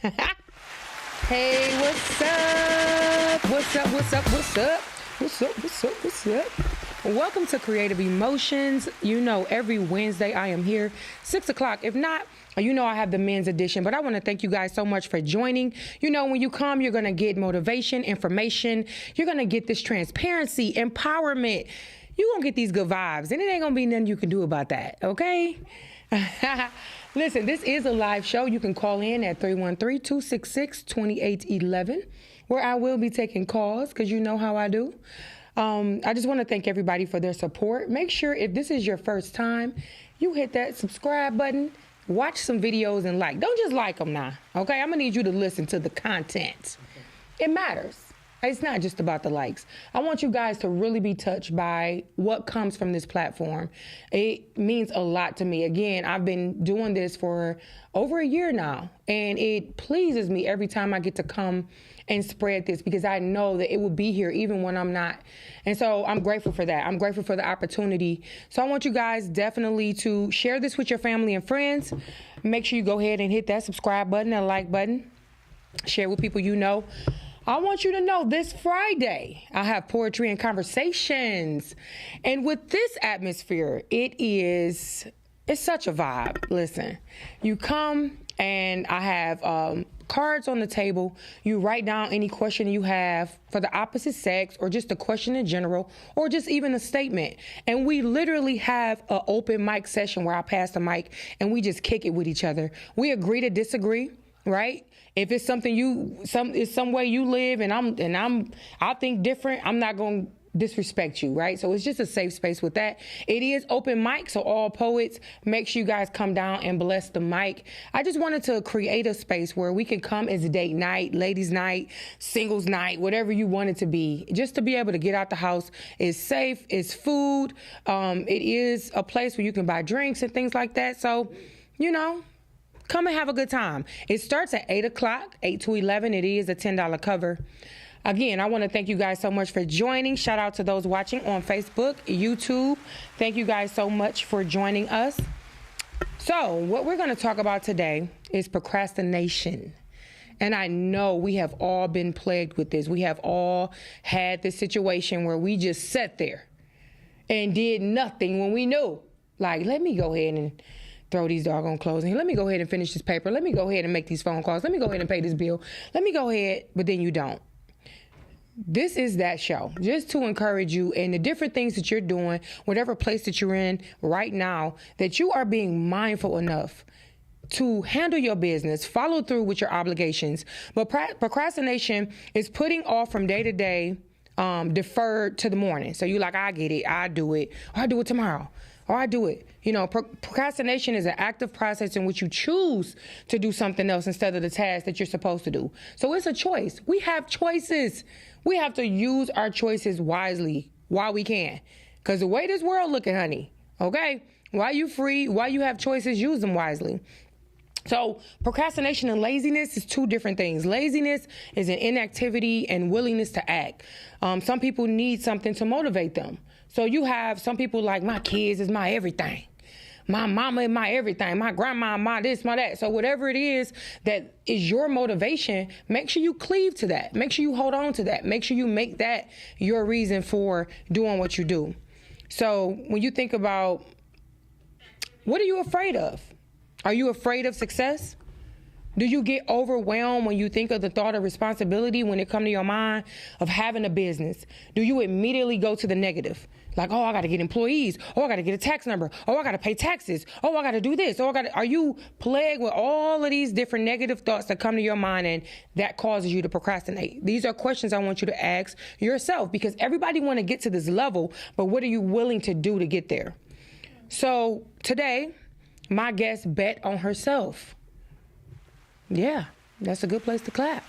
Hey, what's up? What's up? What's up? What's up? What's up? What's up? What's up? Welcome to Creative Emotions. You know, every Wednesday I am here, 6 o'clock. If not, you know I have the men's edition, but I want to thank you guys so much for joining. You know, when you come, you're going to get motivation, information. You're going to get this transparency, empowerment. You're going to get these good vibes, and it ain't going to be nothing you can do about that, okay? Listen, this is a live show. You can call in at 313-266-2811, where I will be taking calls because you know how I do. I just want to thank everybody for their support. Make sure if this is your first time, you hit that subscribe button, watch some videos and like. Don't just like them now, okay? I'm going to need you to listen to the content. It matters. It's not just about the likes. I want you guys to really be touched by what comes from this platform. It means a lot to me. Again, I've been doing this for over a year now, and it pleases me every time I get to come and spread this because I know that it will be here even when I'm not. And so I'm grateful for that. I'm grateful for the opportunity. So I want you guys definitely to share this with your family and friends. Make sure you go ahead and hit that subscribe button and like button. Share with people you know. I want you to know this Friday, I have poetry and conversations. And with this atmosphere, it's such a vibe. Listen, you come and I have cards on the table. You write down any question you have for the opposite sex or just a question in general or just even a statement. And we literally have an open mic session where I pass the mic and we just kick it with each other. We agree to disagree, right? If it's something it's some way you live and I think different, I'm not going to disrespect you, right? So it's just a safe space with that. It is open mic, so all poets, make sure you guys come down and bless the mic. I just wanted to create a space where we can come as a date night, ladies night, singles night, whatever you want it to be, just to be able to get out the house. It's safe, it's food. It is a place where you can buy drinks and things like that. So, you know, come and have a good time. It starts at 8 o'clock, 8 to 11. It is a $10 cover. Again, I want to thank you guys so much for joining. Shout out to those watching on Facebook, YouTube. Thank you guys so much for joining us. So what we're going to talk about today is procrastination. And I know we have all been plagued with this. We have all had this situation where we just sat there and did nothing when we knew. Like, let me go ahead and throw these doggone clothes in. Let me go ahead and finish this paper. Let me go ahead and make these phone calls. Let me go ahead and pay this bill. Let me go ahead, but then you don't. This is that show, just to encourage you in the different things that you're doing, whatever place that you're in right now, that you are being mindful enough to handle your business, follow through with your obligations. But procrastination is putting off from day to day, deferred to the morning. So you're like, I get it, I do it, or I do it tomorrow. Or I do it. You know, procrastination is an active process in which you choose to do something else instead of the task that you're supposed to do. So it's a choice. We have choices. We have to use our choices wisely while we can. Because the way this world looking, honey, okay? While you free, while you have choices, use them wisely. So procrastination and laziness is two different things. Laziness is an inactivity and willingness to act. Some people need something to motivate them. So you have some people like, my kids is my everything. My mama is my everything. My grandma, my this, my that. So whatever it is that is your motivation, make sure you cleave to that. Make sure you hold on to that. Make sure you make that your reason for doing what you do. So when you think about, what are you afraid of? Are you afraid of success? Do you get overwhelmed when you think of the thought of responsibility when it comes to your mind of having a business? Do you immediately go to the negative? Like, oh, I got to get employees. Oh, I got to get a tax number. Oh, I got to pay taxes. Oh, I got to do this. Oh, are you plagued with all of these different negative thoughts that come to your mind and that causes you to procrastinate? These are questions I want you to ask yourself because everybody want to get to this level, but what are you willing to do to get there? So today, my guest bet on herself. Yeah, that's a good place to clap.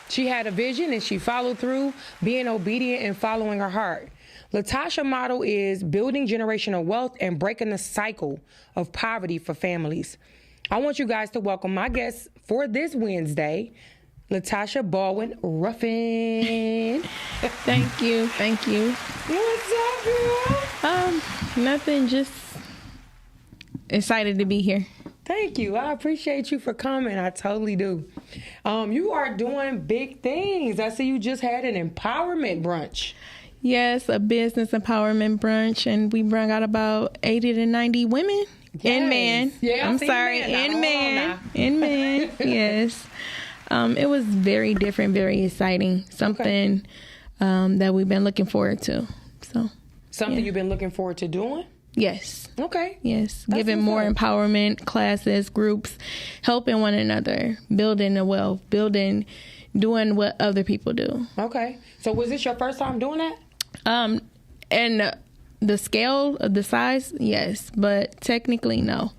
She had a vision and she followed through, being obedient and following her heart. Latasha's motto is building generational wealth and breaking the cycle of poverty for families. I want you guys to welcome my guest for this Wednesday, Latasha Baldwin Ruffin. Thank you. What's up, girl? Nothing, just excited to be here. Thank you. I appreciate you for coming. I totally do. You are doing big things. I see you just had an empowerment brunch. Yes, a business empowerment brunch, and we brought out about 80 to 90 women and men. Yeah, I'm sorry, and men. Yes. It was very different, very exciting. Something that we've been looking forward to. Something you've been looking forward to doing? Yes. Okay. Yes. Giving more empowerment classes, groups, helping one another, building the wealth, doing what other people do. Okay. So was this your first time doing that? And the scale of the size, yes, but technically no.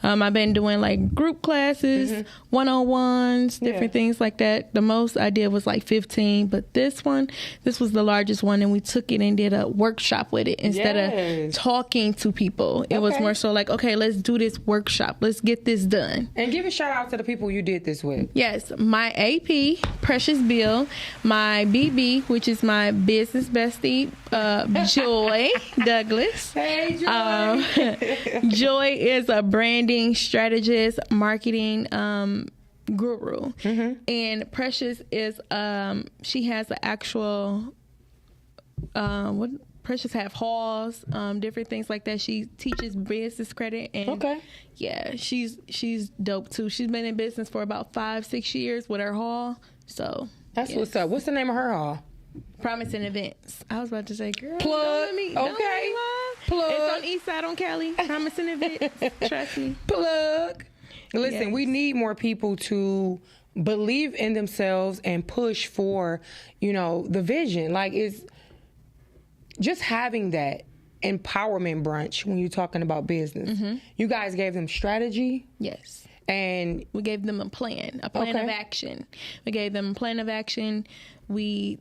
I've been doing like group classes, one-on-ones, different things like that. The most I did was like 15, but this was the largest one, and we took it and did a workshop with it instead of talking to people. It was more so like, okay, let's do this workshop. Let's get this done. And give a shout out to the people you did this with. Yes, my AP, Precious Bill, my BB, which is my business bestie, Joy Douglas. Hey, Joy. Joy is a branding strategist, marketing guru, and Precious is she has an actual Precious have halls, different things like that. She teaches business credit, and yeah, she's dope too. She's been in business for about 5-6 years with her hall. So that's what's up. What's the name of her hall? Promising Events. I was about to say, girl, plug. Okay. Plug. It's on East Side on Cali. Promising Events. Trust me. Plug. Listen, we need more people to believe in themselves and push for, the vision. Like, it's just having that empowerment brunch when you're talking about business. You guys gave them strategy. Yes. And we gave them a plan of action. We gave them a plan of action. We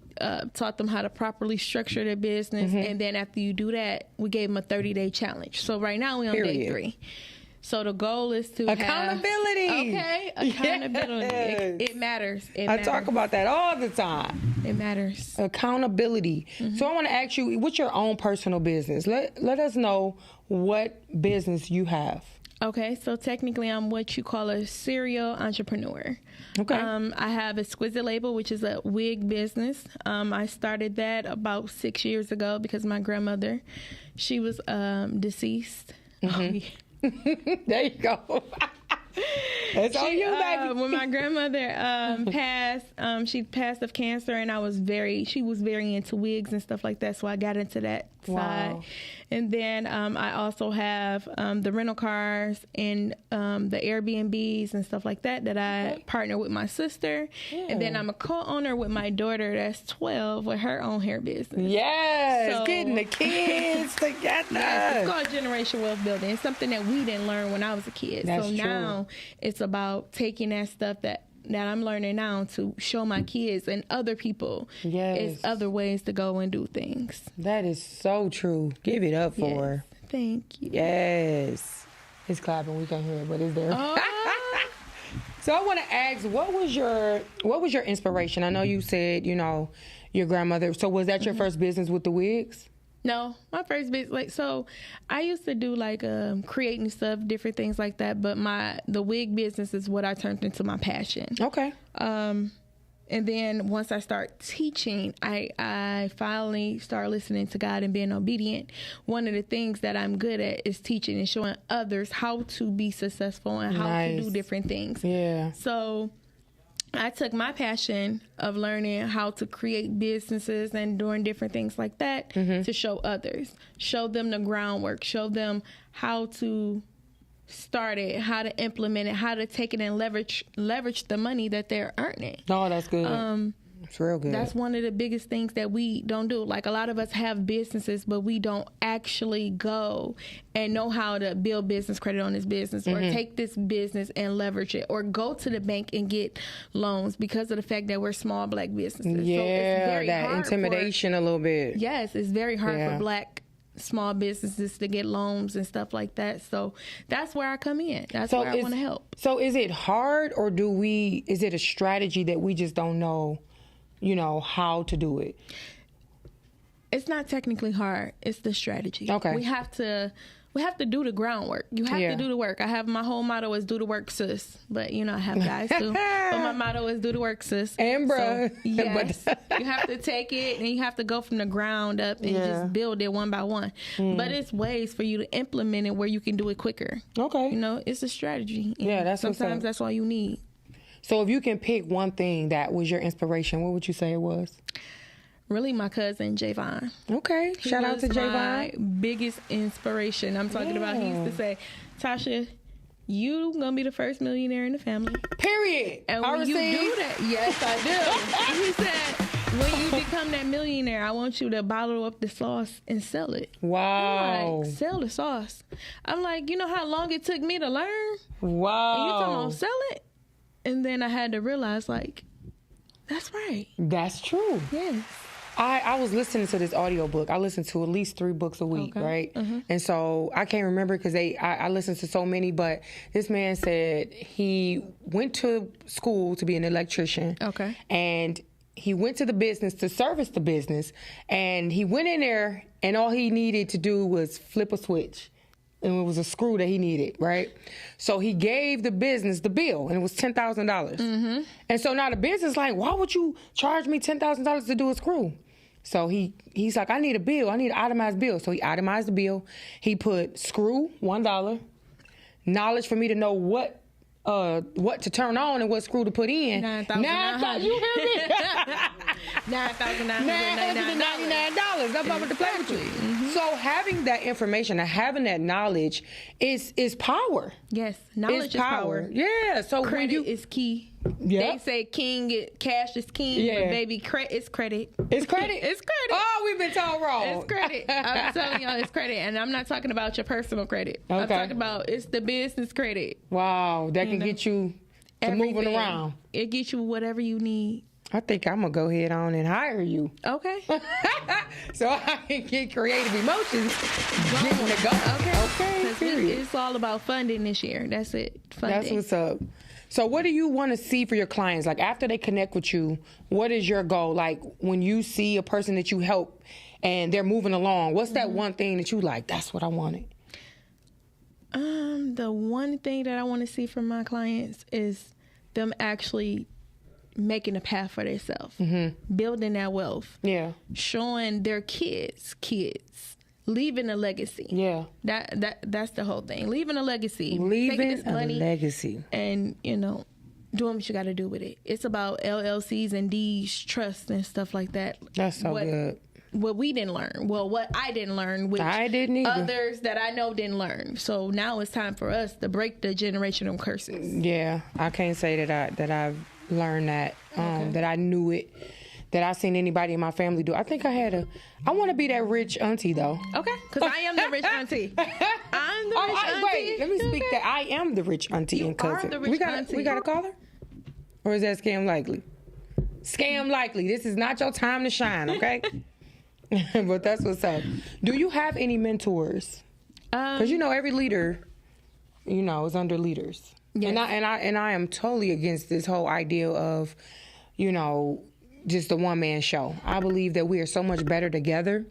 taught them how to properly structure their business. And then after you do that, we gave them a 30-day challenge. So right now we're on day 3. So the goal is to accountability. Accountability. Yes. It matters. I talk about that all the time. It matters. Accountability. So I want to ask you, what's your own personal business? Let us know what business you have. Okay, so technically I'm what you call a serial entrepreneur. Okay. I have Exquisite Label, which is a wig business. I started that about 6 years ago because my grandmother, she was deceased. There you go. It's on you, baby. When my grandmother passed, she passed of cancer, and she was very into wigs and stuff like that, so I got into that side. And then I also have the rental cars and the Airbnbs and stuff like that I partner with my sister. And then I'm a co-owner with my daughter that's 12 with her own hair business. Yes, so, getting the kids together. Yes, it's called generational wealth building. It's something that we didn't learn when I was a kid. That's so true. Now it's about taking that stuff that I'm learning now to show my kids and other people is other ways to go and do things. That is so true. Give it up for her. Thank you. Yes. It's clapping. We can't hear it, but it's there. So I want to ask, what was your inspiration? I know you said, your grandmother. So was that your first business with the wigs? No, my first business, so I used to do creating stuff, different things like that. But the wig business is what I turned into my passion. Okay. And then once I start teaching, I finally start listening to God and being obedient. One of the things that I'm good at is teaching and showing others how to be successful and how to do different things. Yeah. So I took my passion of learning how to create businesses and doing different things like that to show others, show them the groundwork, show them how to start it, how to implement it, how to take it and leverage the money that they're earning. Oh, that's good. It's real good. That's one of the biggest things that we don't do. Like, a lot of us have businesses, but we don't actually go and know how to build business credit on this business or take this business and leverage it or go to the bank and get loans because of the fact that we're small Black businesses. Yeah, so it's very that hard intimidation a little bit. Yes, it's very hard for Black small businesses to get loans and stuff like that. So that's where I come in. That's where I want to help. So is it hard, or is it a strategy that we just don't know, how to do it? It's not technically hard. It's the strategy. Okay. We have to we have to do the groundwork. You have to do the work. I have my whole motto is do the work, sis. But you know, I have guys too. But my motto is do the work, sis. And bruh. So, yes, you have to take it and you have to go from the ground up and just build it one by one. But it's ways for you to implement it where you can do it quicker. Okay. You know, it's a strategy. Yeah, that's sometimes that's all you need. So if you can pick one thing that was your inspiration, what would you say it was? Really, my cousin Javon. Okay, shout out to Javon. My biggest inspiration. I'm talking about. He used to say, "Tasha, you gonna be the first millionaire in the family." Period. And when you do that, yes, I do. He said, when you become that millionaire, I want you to bottle up the sauce and sell it. Wow. I'm like, sell the sauce. I'm like, you know how long it took me to learn? Wow. And you talking about sell it? And then I had to realize, like, that's right. That's true. Yes. I was listening to this audiobook. I listen to at least 3 books a week, right? And so I can't remember because I listened to so many, but this man said he went to school to be an electrician. Okay. And he went to the business to service the business, and he went in there, and all he needed to do was flip a switch. And it was a screw that he needed, right? So he gave the business the bill, and it was $10,000. And so now the business like, why would you charge me $10,000 to do a screw? So he's like, I need a bill. I need an itemized bill. So he itemized the bill. He put screw, $1. Knowledge for me to know what to turn on and what screw to put in. $9,900. You hear me? $9,999. I'm about to play with you. So having that information and having that knowledge is power. Yes, knowledge is power. Yeah. So credit is key. They say cash is king, but baby, it's credit. It's credit? It's credit. Oh, we've been told wrong. It's credit. I'm telling y'all, it's credit. And I'm not talking about your personal credit. Okay. I'm talking about it's the business credit. Wow, that can get you to moving around. It gets you whatever you need. I think I'm going to go ahead on and hire you. Okay. So I can get creative emotions getting to go. Okay, period. It's all about funding this year. That's it. Funding. That's what's up. So what do you want to see for your clients? Like after they connect with you, what is your goal? Like when you see a person that you help and they're moving along, what's that one thing that you like? That's what I wanted. The one thing that I want to see from my clients is them actually making a path for themselves, building that wealth, showing their kids, leaving a legacy. Yeah, that's the whole thing. Leaving a legacy, leaving this money, a legacy, and doing what you got to do with it. It's about LLCs and D's, trusts and stuff like that. That's so good. What we didn't learn. Well, what I didn't learn, which I didn't either. Others that I know didn't learn. So now it's time for us to break the generational curses. Yeah, I can't say that I've learned that, that I knew it, that I seen anybody in my family do. I think I want to be that rich auntie though. Okay, because I am the rich auntie. I'm the rich auntie. Wait, let me speak that. I am the rich auntie and cousin. Are the rich auntie. We got to call her? Or is that scam likely? Scam likely. This is not your time to shine, okay? But that's what's up. Do you have any mentors? Because every leader, is under leaders. Yes. And I am totally against this whole idea of, just the one man show. I believe that we are so much better together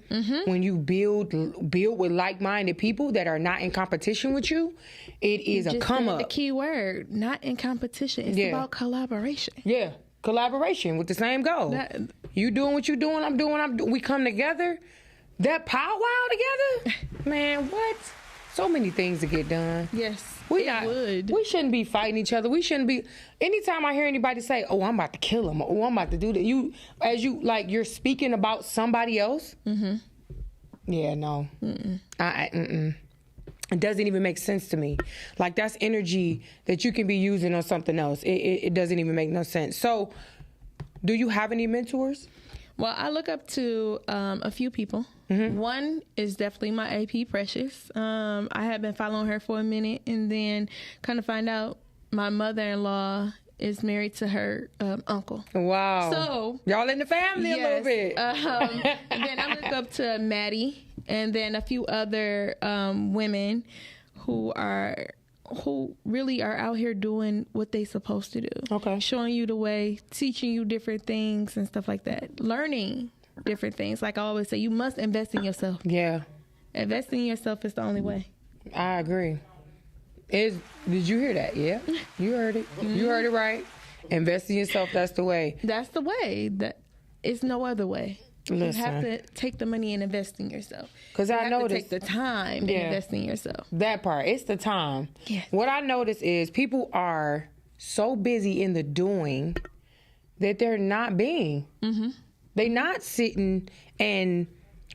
when you build with like-minded people that are not in competition with you. It is a come up. The key word, not in competition. It's about collaboration. Yeah. Collaboration with the same goal. You doing what you doing, I'm doing. We come together. That powwow together, man. What? So many things to get done. Yes, we shouldn't be fighting each other. We shouldn't be. Anytime I hear anybody say, "Oh, I'm about to kill him," "Oh, I'm about to do that," you're speaking about somebody else. Yeah, no. It doesn't even make sense to me. Like that's energy that you can be using on something else. It doesn't even make no sense. So, do you have any mentors? Well, I look up to a few people. One is definitely my AP Precious. I have been following her for a minute, and then kind of find out my mother-in-law is married to her uncle. Wow. So y'all in the family a little bit. And then I look up to Maddie, and then a few other women who really are out here doing what they supposed to do. Okay. Showing you the way, teaching you different things and stuff like that. Learning different things. Like I always say, you must invest in yourself. Yeah. Investing in yourself is the only way. I agree. Did you hear that? Yeah, you heard it. You heard it right. Invest in yourself. That's the way. That's the way. It's no other way. Listen. You have to take the money and invest in yourself. Because I have to noticed take the time to invest in yourself. That part. It's the time. Yes. What I notice is people are so busy in the doing that they're not being. Mm-hmm. They're not sitting and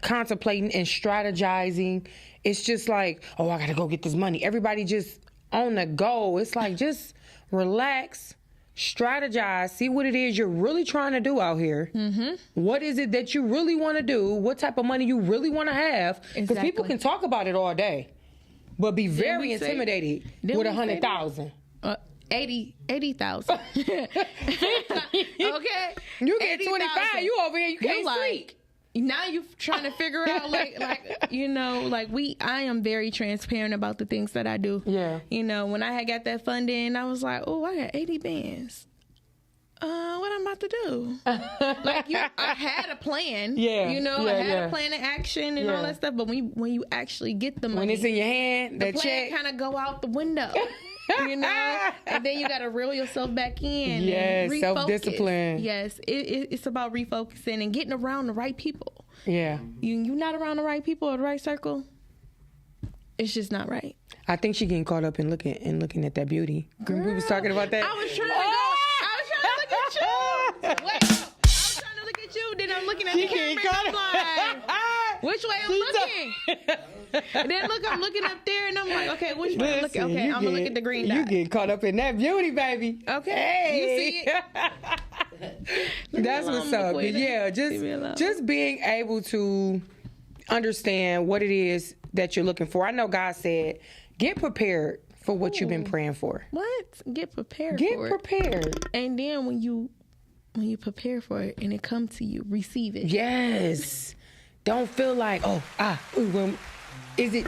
contemplating and strategizing. It's just like, oh, I got to go get this money. Everybody just on the go. It's like, just relax. Strategize, see what it is you're really trying to do out here. Mm-hmm. What is it that you really want to do? What type of money you really want to have? Because people can talk about it all day, but be very intimidated with 100,000. 80,000. Okay. You get 25, you over here, you can't sleep. Now you're trying to figure out, I am very transparent about the things that I do. Yeah. You know, when I had got that funding, I was like, oh, I got 80 bands. What I'm about to do? I had a plan. Yeah. You know, I had a plan of action and all that stuff. But when you actually get the money, when it's in your hand, the plan kind of go out the window. You know, and then you got to reel yourself back in. Yes, self-discipline. Yes, it's about refocusing and getting around the right people. Yeah, you not around the right people or the right circle. It's just not right. I think she getting caught up in looking at that beauty. Girl, we was talking about that. I was trying to look at you. Wait, I was trying to look at you. Then I'm looking at the camera. And I'm like, which way I'm looking? And then look, I'm looking up there, and I'm like, okay, which way I'm looking? Okay, I'm gonna look at the green dot. You get caught up in that beauty, baby. Okay, hey. You see it? That's what's up. Yeah, just being able to understand what it is that you're looking for. I know God said, get prepared for what you've been praying for. What? Get prepared. Get prepared. And then when you prepare for it and it comes to you, receive it. Yes. Don't feel like, is it,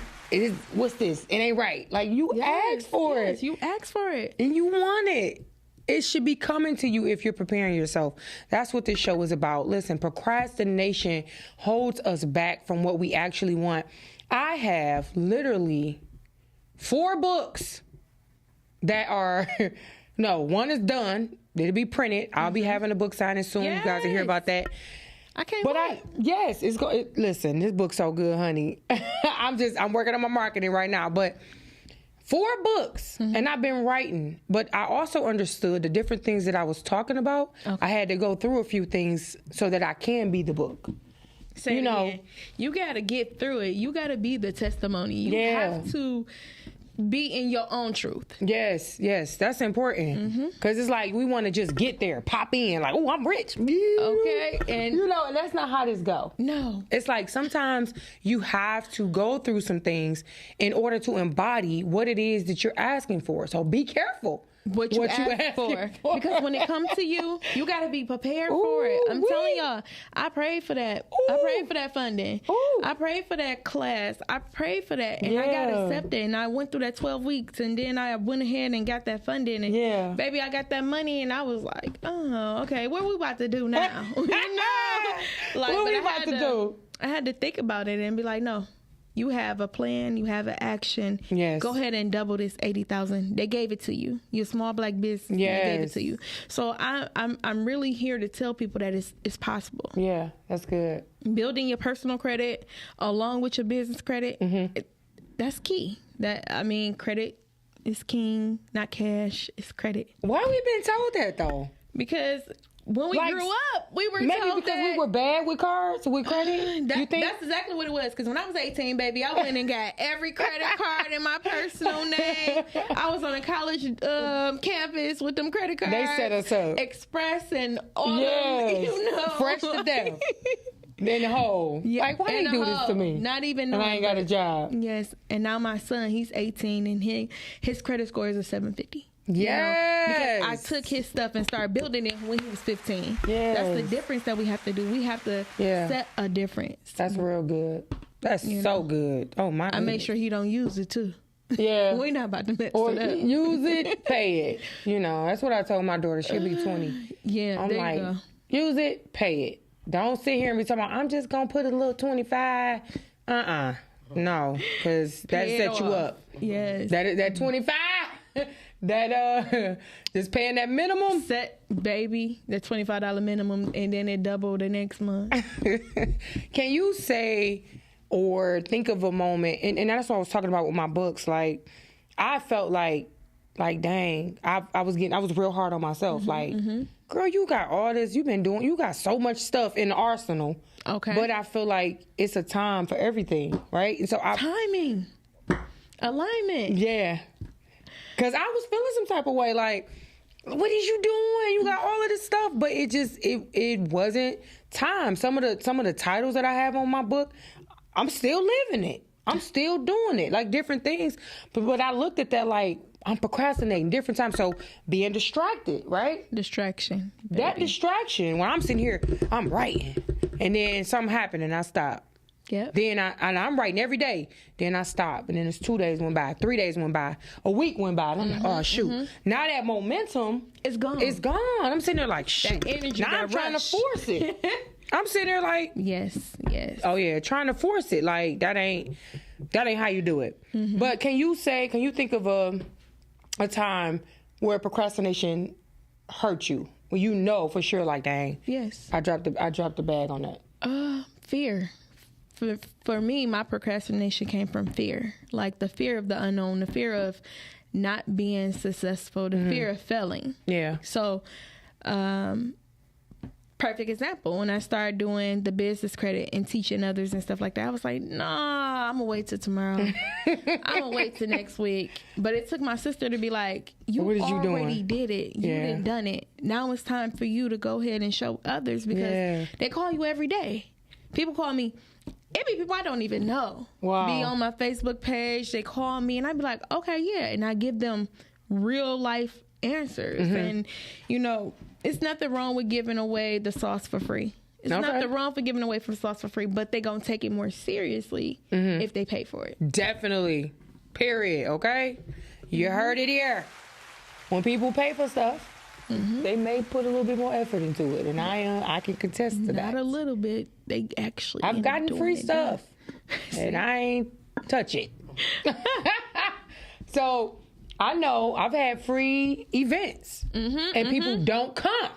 what's this? It ain't right. Like, you ask for it. You ask for it. And you want it. It should be coming to you if you're preparing yourself. That's what this show is about. Listen, procrastination holds us back from what we actually want. I have literally 4 books that are, one is done. It'll be printed. I'll be having a book signing soon. Yes. You guys will hear about that. I can't wait. Listen, this book's so good, honey. I'm working on my marketing right now, but 4 books, and I've been writing, but I also understood the different things that I was talking about. Okay. I had to go through a few things so that I can be the book. You got to get through it. You got to be the testimony. You have to be in your own truth. Yes, that's important. Because it's like we want to just get there, pop in, like, oh, I'm rich. Okay. And and that's not how this go. No. It's like sometimes you have to go through some things in order to embody what it is that you're asking for. So be careful. What you ask for. Because when it comes to you, you got to be prepared for it. I'm telling y'all, I prayed for that. I prayed for that funding. I prayed for that class. I prayed for that. And I got accepted. And I went through that 12 weeks. And then I went ahead and got that funding. And baby, I got that money. And I was like, oh, okay, what we about to do now? What we about to do? I had to think about it and be like, no. You have a plan. You have an action. Yes. Go ahead and double this 80,000. They gave it to you. You're a small black business. Yes. They gave it to you. So I'm really here to tell people that it's possible. Yeah, that's good. Building your personal credit along with your business credit. That's key. Credit is king, not cash. It's credit. Why we been told that though? Because when we grew up, we were maybe told because we were bad with cards, with credit. You think that's exactly what it was? Because when I was 18, baby, I went and got every credit card in my personal name. I was on a college campus with them credit cards. They set us up. Express and all them, fresh to death. In the hole. Yeah, like, why you do this to me? Not even knowing. And I ain't got a job. Yes. And now my son, he's 18 and his credit score is a 750. Yes. Because I took his stuff and started building it when he was 15. Yes. That's the difference that we have to do. We have to set a difference. That's real good. That's so good. Oh my! I make sure he don't use it too. Yeah. We're not about to mess or it up. Use it, pay it. That's what I told my daughter. She'll be 20. Yeah. I'm like, you go. Use it, pay it. Don't sit here and be talking about, I'm just gonna put a little 25. No, because that set you up. Yes. That 25, that just paying that minimum. Set, baby, the $25 minimum, and then it doubled the next month. Can you say or think of a moment, and that's what I was talking about with my books, like, I felt like dang, I was real hard on myself. Girl, you got all this, you got so much stuff in the arsenal. Okay. But I feel like it's a time for everything, right? And so timing, alignment. Yeah. Because I was feeling some type of way, like, what is you doing? You got all of this stuff, but it wasn't time. Some of the titles that I have on my book, I'm still living it. I'm still doing it, like different things. But I looked at that like, I'm procrastinating different times. So being distracted, right? Distraction. Baby. That distraction, when I'm sitting here, I'm writing. And then something happened and I stop. Yep. Then I'm writing every day. Then I stop. And then it's 2 days went by, 3 days went by, a week went by. And I'm like, oh, shoot. Now that momentum it's gone. It's gone. I'm sitting there like, shoot. That energy, now I'm trying to force it. I'm sitting there like, yes. Oh yeah, trying to force it. Like that ain't how you do it. But can you think of a time where procrastination hurt you? Well, you know for sure, like, dang. Yes. I dropped the bag on that. Fear. For me, my procrastination came from fear. Like the fear of the unknown, the fear of not being successful, the fear of failing. Yeah. So, perfect example, when I started doing the business credit and teaching others and stuff like that, I was like, nah, I'm gonna wait till tomorrow. I'm gonna wait till next week. But it took my sister to be like, you already did it. You done done it. Now it's time for you to go ahead and show others, because they call you every day. People call me. It be people I don't even know. Wow. Be on my Facebook page. They call me and I be like, okay, yeah. And I give them real life answers. And, it's nothing wrong with giving away the sauce for free. It's nothing wrong for giving away from sauce for free, but they going to take it more seriously if they pay for it. Definitely. Period. Okay? You heard it here. When people pay for stuff, they may put a little bit more effort into it, and I can contest to that. Not a little bit. They actually. I've gotten free stuff, and I ain't touch it. So I know I've had free events, and people don't come,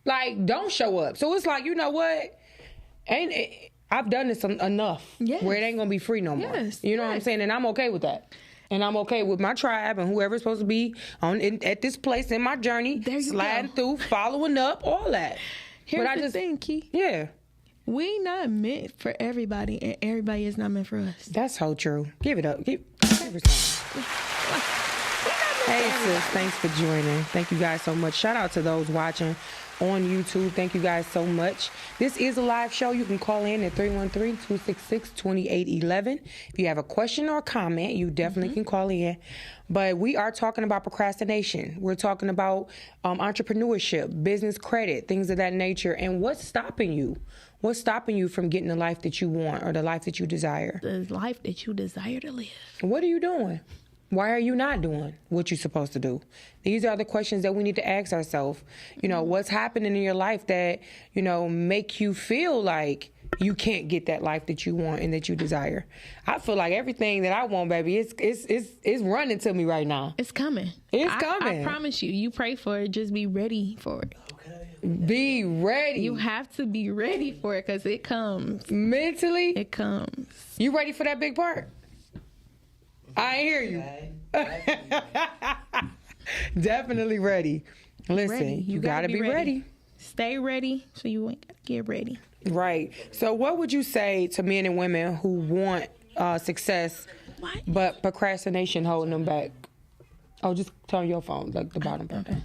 like don't show up. So it's like, you know what? I've done this enough where it ain't gonna be free no more. You know what I'm saying? And I'm okay with that. And I'm okay with my tribe and whoever's supposed to be at this place in my journey, sliding through, following up, all that. Here's the thing, Key. Yeah. We not meant for everybody, and everybody is not meant for us. That's so true. Give it up. Give it some. Hey, sis. Thanks for joining. Thank you guys so much. Shout out to those watching on YouTube. Thank you guys so much. This is a live show. You can call in at 313-266-2811. If you have a question or a comment, you definitely can call in. But we are talking about procrastination. We're talking about entrepreneurship, business credit, things of that nature. And what's stopping you? What's stopping you from getting the life that you want or the life that you desire? The life that you desire to live. What are you doing? Why are you not doing what you're supposed to do? These are the questions that we need to ask ourselves. What's happening in your life that, make you feel like you can't get that life that you want and that you desire? I feel like everything that I want, baby, it's running to me right now. It's coming. It's coming. I promise you. You pray for it. Just be ready for it. Okay. Be ready. You have to be ready for it because it comes. Mentally? It comes. You ready for that big part? I hear you. Definitely ready. Listen, you gotta be ready. Stay ready so you ain't gotta get ready. Right. So what would you say to men and women who want success, but procrastination holding them back? Oh, just turn your phone, like the bottom part. Okay.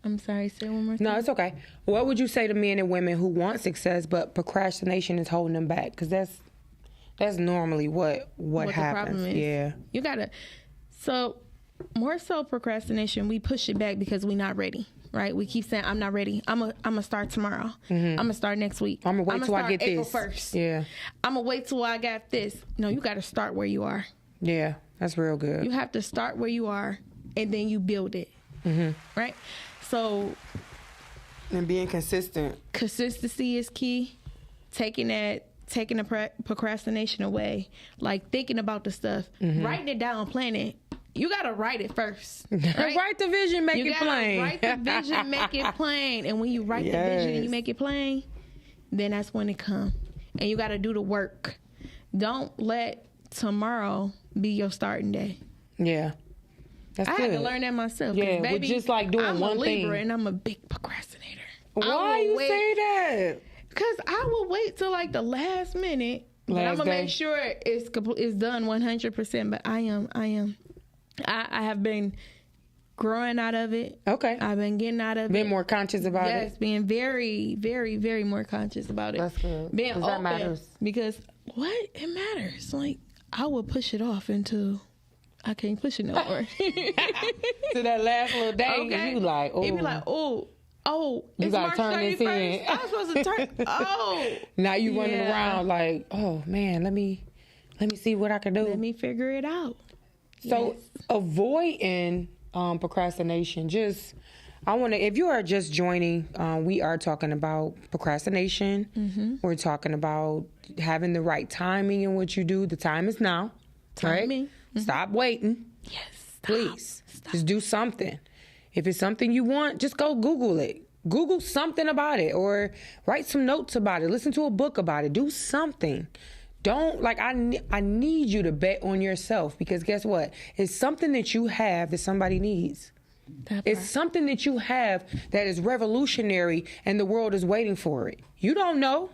I'm sorry, say one more time. No, it's okay. What would you say to men and women who want success, but procrastination is holding them back? Because that's normally what happens. The problem is. Yeah. You gotta. So more so procrastination, we push it back because we're not ready. Right? We keep saying, I'm not ready. I'm gonna start tomorrow. I'm gonna start next week. I'm gonna wait till I get April this. 1st. Yeah. I'm gonna wait till I got this. No, you gotta start where you are. Yeah, that's real good. You have to start where you are and then you build it. Right? So. And being consistent. Consistency is key. Taking that taking the procrastination away, like thinking about the stuff, writing it down, planning it. You gotta write it first. Right? Write the vision, make it plain. Write the vision, make it plain. And when you write the vision and you make it plain, then that's when it comes. And you gotta do the work. Don't let tomorrow be your starting day. Yeah. That's I good. had to learn that myself. Yeah, baby, with just like doing I'm one a Libra thing. and I'm a big procrastinator. Why you say that? Because I will wait till like the last minute. But I'm gonna make sure it's done 100%. But I have been growing out of it. Okay. I've been getting out of it. Been more conscious about it. Yes, being very, very, very more conscious about it. That's good. Being open. That matters. Because what? It matters. Like, I will push it off until I can't push it no more. To that last little day, okay. You like, oh. It be like, oh, you it's gotta March turn this 31st. in. I'm supposed to turn. Now you running around like, oh man, let me see what I can do. Let me figure it out. So avoiding procrastination, if you are just joining, we are talking about procrastination. Mm-hmm. We're talking about having the right timing in what you do. The time is now. Timing. Right? Mm-hmm. Stop waiting. Yes. Please. Just do something. If it's something you want, just go Google it. Google something about it or write some notes about it. Listen to a book about it. Do something. Don't, I need you to bet on yourself because guess what? It's something that you have that somebody needs. It's something that you have that is revolutionary and the world is waiting for it. You don't know.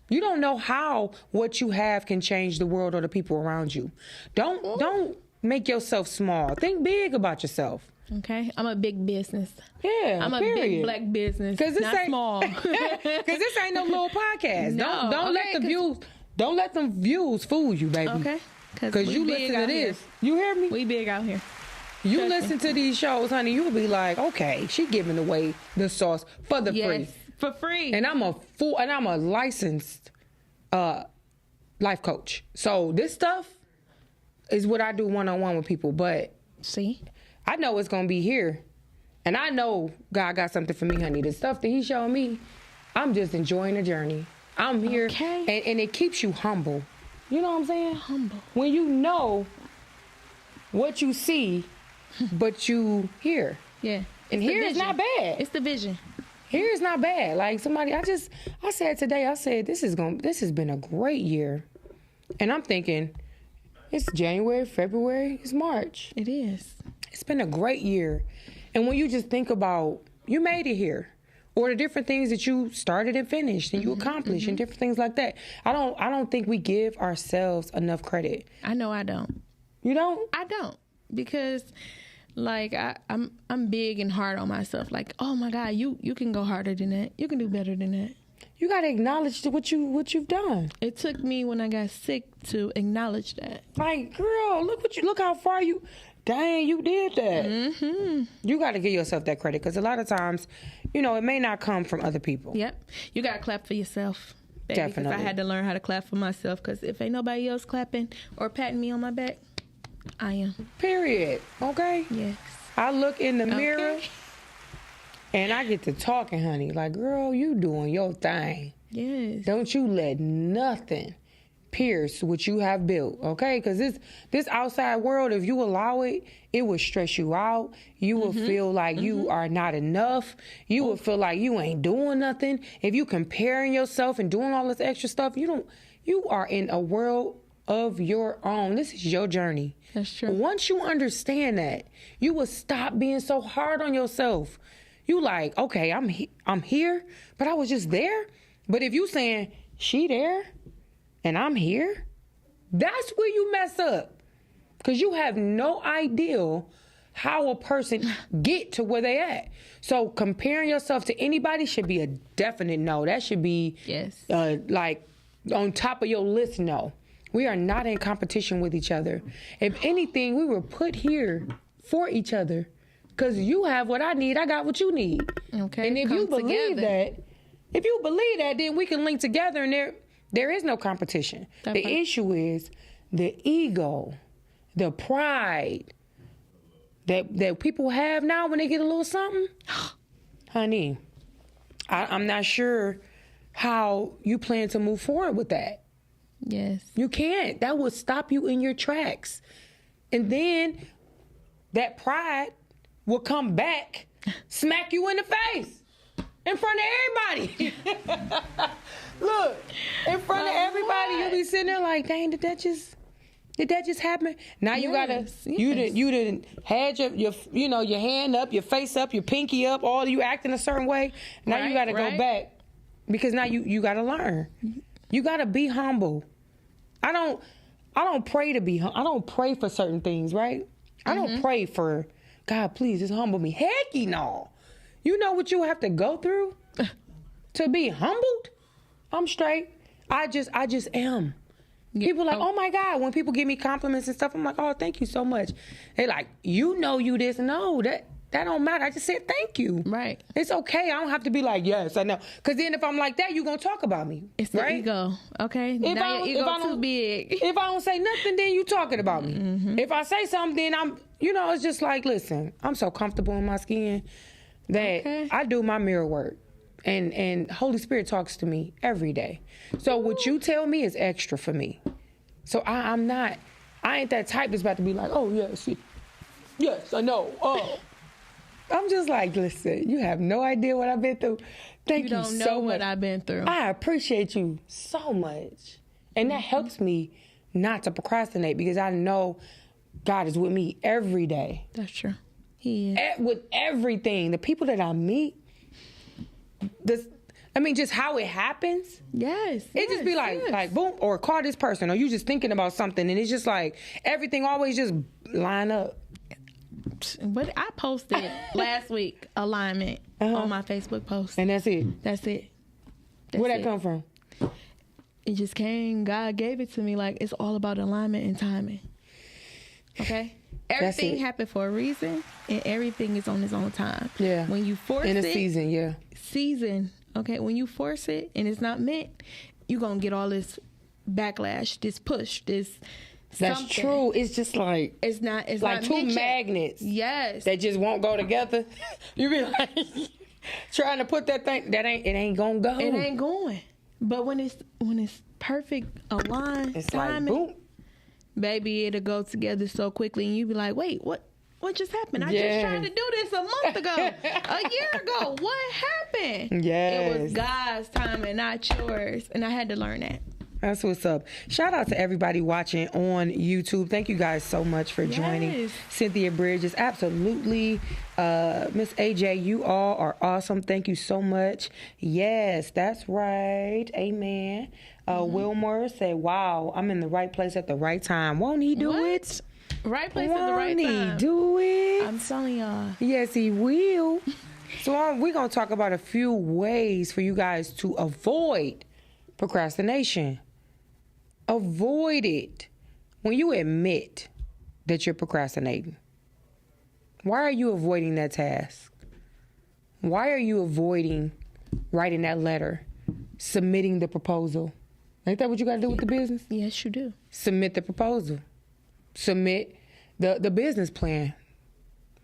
You don't know how what you have can change the world or the people around you. Don't make yourself small. Think big about yourself. Okay, I'm a big business. Yeah, I'm a big black business. Not small. Because this ain't no little podcast. No, don't let them views fool you, baby. Okay, because you listen to this. You hear me? We big out here. You listen to these shows, honey. You'll be like, okay, she giving away the sauce for the free. For free. And I'm a licensed life coach. So this stuff is what I do one-on-one with people. But see, I know it's gonna be here, and I know God got something for me, honey. The stuff that He showed me, I'm just enjoying the journey. I'm here, and it keeps you humble. You know what I'm saying? Humble. When you know what you see, but you hear. Yeah. And here is not bad. It's the vision. Here is not bad. Like I said today, this has been a great year, and I'm thinking, it's January, February, it's March. It is. It's been a great year. And when you just think about, you made it here, or the different things that you started and finished and you accomplished and different things like that. I don't think we give ourselves enough credit. I know I don't. You don't? I don't. Because like I'm big and hard on myself. Like, oh my God, you can go harder than that. You can do better than that. You gotta acknowledge what you've done. It took me when I got sick to acknowledge that. Like, girl, look how far you. Dang, you did that. Mm-hmm. You got to give yourself that credit because a lot of times, it may not come from other people. Yep. You got to clap for yourself. Baby, definitely. Because I had to learn how to clap for myself because if ain't nobody else clapping or patting me on my back, I am. Period. Okay? Yes. I look in the mirror and I get to talking, honey. Like, girl, you doing your thing. Yes. Don't you let nothing pierce what you have built, okay? Because this outside world, if you allow it, it will stress you out. You will feel like you are not enough. You will feel like you ain't doing nothing. If you comparing yourself and doing all this extra stuff, you are in a world of your own. This is your journey. That's true. Once you understand that, you will stop being so hard on yourself. You like, okay, I'm here, but I was just there. But if you saying she there and I'm here, that's where you mess up. Because you have no idea how a person get to where they at. So comparing yourself to anybody should be a definite no. That should be like on top of your list no. We are not in competition with each other. If anything, we were put here for each other. Because you have what I need, I got what you need. Okay. And if you believe that, then we can link together and there is no competition. The issue is the ego, the pride that people have now when they get a little something. Honey, I'm not sure how you plan to move forward with that. Yes. You can't. That will stop you in your tracks. And then that pride will come back, smack you in the face in front of everybody. Look, in front of everybody, you'll be sitting there like, dang, did that just happen? Now you gotta, you didn't had your hand up, your face up, your pinky up, all you acting a certain way. Now you gotta go back because now you gotta learn. You gotta be humble. I don't pray to be humble. I don't pray for certain things, right? I don't pray for, God, please just humble me. Hecky no. You know what you have to go through to be humbled? I'm straight. I just am. People like, oh my God, when people give me compliments and stuff, I'm like, oh, thank you so much. They like, you know you this. No, that don't matter. I just said thank you. Right. It's okay. I don't have to be like, yes, I know. Because then if I'm like that, you're going to talk about me. It's the ego. Okay? Now your ego too big. If I don't say nothing, then you talking about me. Mm-hmm. If I say something, then I'm, it's just like, listen, I'm so comfortable in my skin that I do my mirror work. And Holy Spirit talks to me every day. So what you tell me is extra for me. So I ain't that type that's about to be like, oh, yes, I know. Oh. I'm just like, listen, you have no idea what I've been through. Thank you so much. You don't know what I've been through. I appreciate you so much. And that helps me not to procrastinate because I know God is with me every day. That's true. He is. With everything. The people that I meet, just how it happens. Yes. It just be like boom, or call this person, or you just thinking about something, and it's just like everything always just line up. But I posted last week alignment on my Facebook post. And that's it. Where'd that come from? It just came. God gave it to me. Like, it's all about alignment and timing. Okay? Everything happened for a reason, and everything is on its own time. Yeah. When you force in a season, yeah. Season, okay? When you force it and it's not meant, you're going to get all this backlash, this push, this That's something. True. It's just like it's like not two magnets. Yes. They just won't go together. You be like trying to put that thing it ain't gonna go. It ain't going. But when it's perfect aligned, it's timing, like boom. Baby, it'll go together so quickly, and you be like, wait, what just happened? I just tried to do this a month ago, a year ago. What happened? Yes. It was God's timing, not yours, and I had to learn that. That's what's up. Shout out to everybody watching on YouTube. Thank you guys so much for joining. Cynthia Bridges, absolutely. Miss AJ, you all are awesome. Thank you so much. Yes, that's right. Amen. Wilmer said, wow, I'm in the right place at the right time. Won't he do it? Right place at the right time. Won't he do it? I'm telling y'all. Yes, he will. So we're going to talk about a few ways for you guys to avoid procrastination. Avoid it. When you admit that you're procrastinating, why are you avoiding that task? Why are you avoiding writing that letter, submitting the proposal? Ain't that what you got to do with the business? Yes, you do. Submit the proposal. Submit the business plan.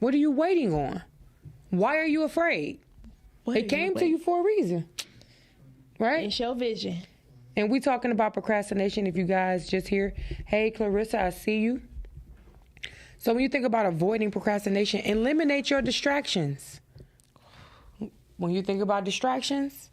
What are you waiting on? Why are you afraid? It came to you for a reason, right? It's your vision. And we talking about procrastination. If you guys just hear, hey, Clarissa, I see you. So when you think about avoiding procrastination, eliminate your distractions. When you think about distractions,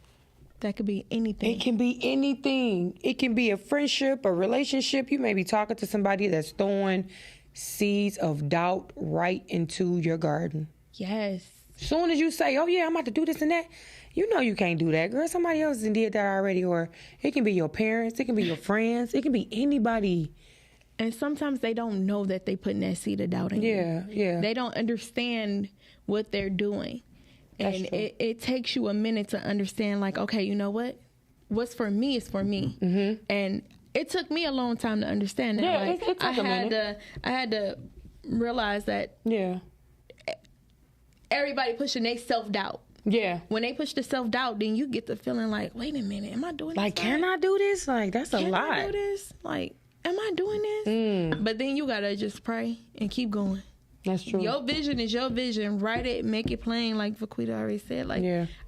that could be anything. It can be anything. It can be a friendship, a relationship. You may be talking to somebody that's throwing seeds of doubt right into your garden. Yes. Soon as you say, oh, yeah, I'm about to do this and that, you know you can't do that, girl. Somebody else did that already. Or it can be your parents. It can be your friends. It can be anybody. And sometimes they don't know that they putting that seed of doubt in you. Yeah. They don't understand what they're doing. And it takes you a minute to understand, like, okay, you know what? What's for me is for me. Mm-hmm. And it took me a long time to understand that. Yeah, like, it took a minute. I had to realize that everybody pushing their self-doubt. Yeah. When they push the self-doubt, then you get the feeling like, wait a minute, am I doing this? Like, can I do this? Like, that's a lot. Can I do this? Like, am I doing this? But then you got to just pray and keep going. That's true. Your vision is your vision. Write it, make it plain, like Vaquita already said. Like,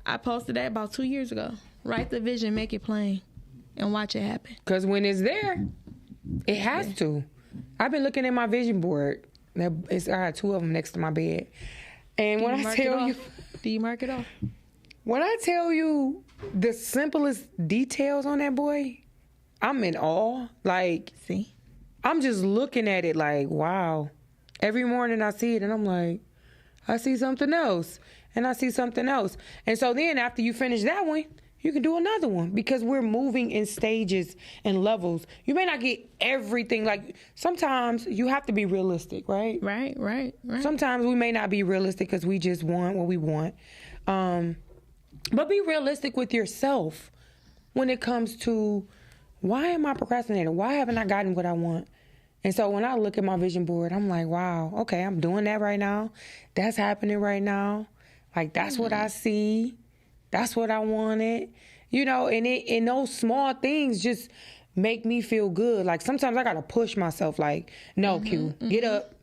I posted that about 2 years ago. Write the vision, make it plain, and watch it happen. Because when it's there, it has to. I've been looking at my vision board. I got 2 of them next to my bed. And when I tell you... Do you mark it off? When I tell you the simplest details on that boy, I'm in awe. Like, see, I'm just looking at it like, wow. Every morning I see it and I'm like, I see something else. And I see something else. And so then after you finish that one, you can do another one because we're moving in stages and levels. You may not get everything. Like, sometimes you have to be realistic, right? Right. Sometimes we may not be realistic because we just want what we want. But be realistic with yourself when it comes to, why am I procrastinating? Why haven't I gotten what I want? And so when I look at my vision board, I'm like, wow, okay, I'm doing that right now. That's happening right now. Like, that's what I see. That's what I wanted. You know, and those small things just make me feel good. Like, sometimes I got to push myself, like, no, Q, get up